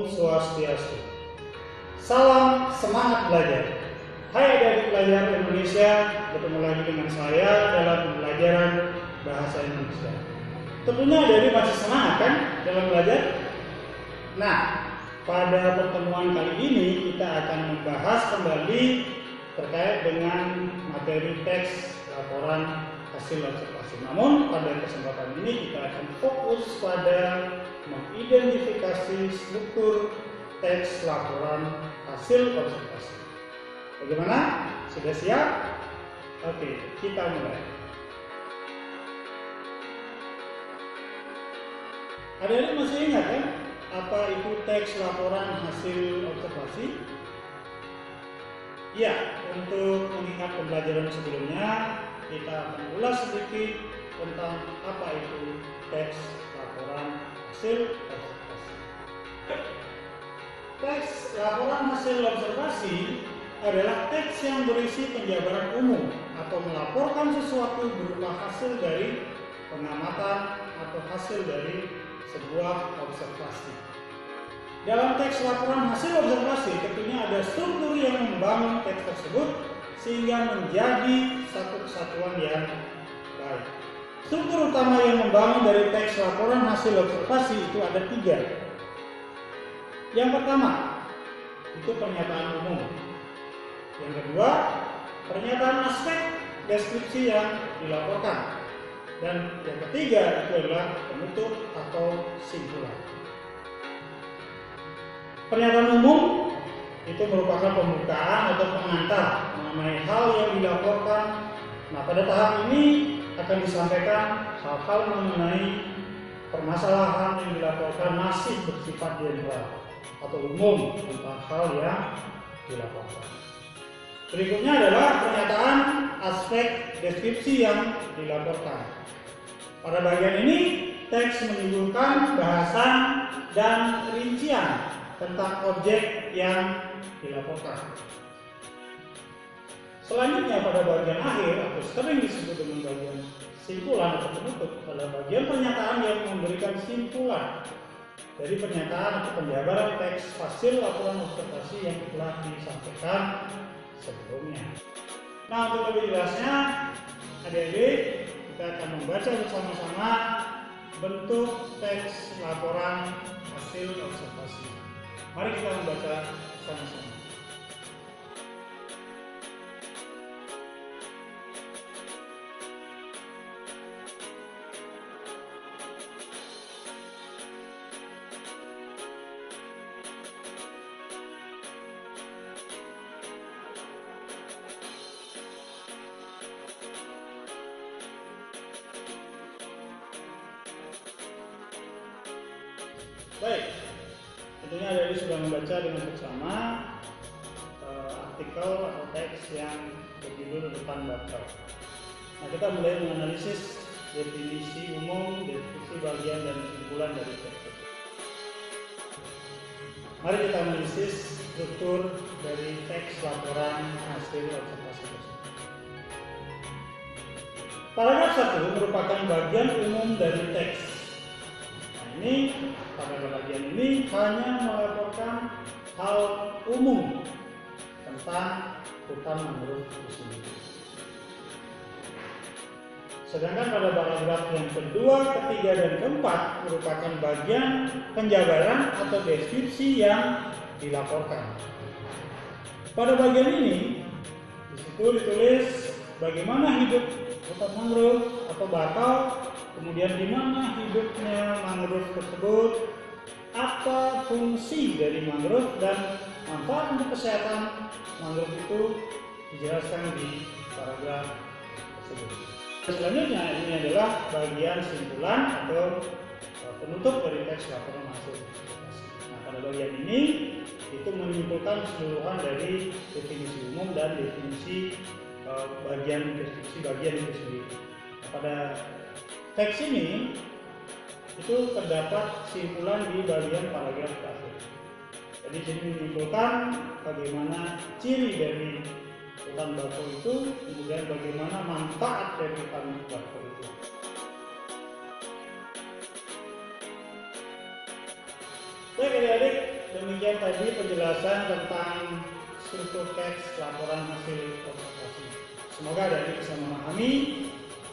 Om Swastiastu. Salam semangat belajar. Hai adik-adik pelajar Indonesia, bertemu lagi dengan saya dalam pembelajaran bahasa Indonesia. Tentunya adik-adik masih semangat kan dalam belajar? Nah, pada pertemuan kali ini kita akan membahas kembali terkait dengan materi teks laporan hasil observasi. Namun pada kesempatan ini kita akan fokus pada mengidentifikasi struktur teks laporan hasil observasi. Bagaimana? Sudah siap? Oke, kita mulai. Adik-adik masih ingat kan apa itu teks laporan hasil observasi? Ya, untuk mengingat pembelajaran sebelumnya, kita akan ulas sedikit tentang apa itu teks laporan hasil observasi. Teks laporan hasil observasi adalah teks yang berisi penjabaran umum atau melaporkan sesuatu berupa hasil dari pengamatan atau hasil dari sebuah observasi. Dalam teks laporan hasil observasi tentunya ada struktur yang membangun teks tersebut sehingga menjadi satu kesatuan yang baik. Struktur utama yang membangun dari teks laporan hasil observasi itu ada 3. Yang pertama, itu pernyataan umum. Yang kedua, pernyataan aspek deskripsi yang dilaporkan. Dan yang ketiga itu adalah penutup atau simpulan. Pernyataan umum itu merupakan pembukaan atau pengantar mengenai hal yang dilaporkan. Nah, pada tahap ini akan disampaikan hal-hal mengenai permasalahan yang dilaporkan masih bersifat general atau umum tentang hal yang dilaporkan. Berikutnya adalah pernyataan aspek deskripsi yang dilaporkan. Pada bagian ini, teks menimbulkan bahasan dan rincian tentang objek yang dilaporkan. Selanjutnya pada bagian akhir atau sering disebut dengan bagian simpulan atau penutup adalah bagian pernyataan yang memberikan simpulan dari pernyataan atau penjabaran teks hasil laporan observasi yang telah disampaikan sebelumnya. Nah, untuk lebih jelasnya, adik-adik kita akan membaca bersama-sama bentuk teks laporan hasil observasi. Mari kita membaca sama-sama. Baik, tentunya adik-adik sudah membaca dengan seksama artikel atau teks yang berjudul depan daftar. Nah, kita mulai menganalisis definisi umum, definisi bagian dan kesimpulan dari teks. Mari kita analisis struktur dari teks laporan hasil observasi tersebut. Paragraf 1 merupakan bagian umum dari teks. Ini pada bagian ini hanya melaporkan hal umum tentang hutan mangrove itu sendiri. Sedangkan pada paragraf yang kedua, ketiga, dan keempat merupakan bagian penjabaran atau deskripsi yang dilaporkan. Pada bagian ini, di situ ditulis bagaimana hidup hutan mangrove atau bakau, kemudian di mana hidupnya mangrove tersebut, apa fungsi dari mangrove dan manfaat untuk kesehatan mangrove itu dijelaskan di paragraf tersebut. Selanjutnya ini adalah bagian simpulan atau penutup dari teks laporan hasil observasi. Nah, pada bagian ini itu menyimpulkan keseluruhan dari definisi umum dan definisi bagian deskripsi bagian itu sendiri. Nah, pada teks ini itu terdapat simpulan di bagian paragraf terakhir. Jadi sini menyimpulkan bagaimana ciri dari hutan bakau itu, kemudian bagaimana manfaat dari hutan bakau itu. Baik adik-adik, demikian tadi penjelasan tentang struktur teks laporan hasil observasi. Semoga adik bisa memahami.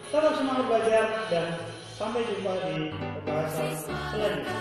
Tetap semangat belajar dan sampai jumpa di pembahasan selanjutnya.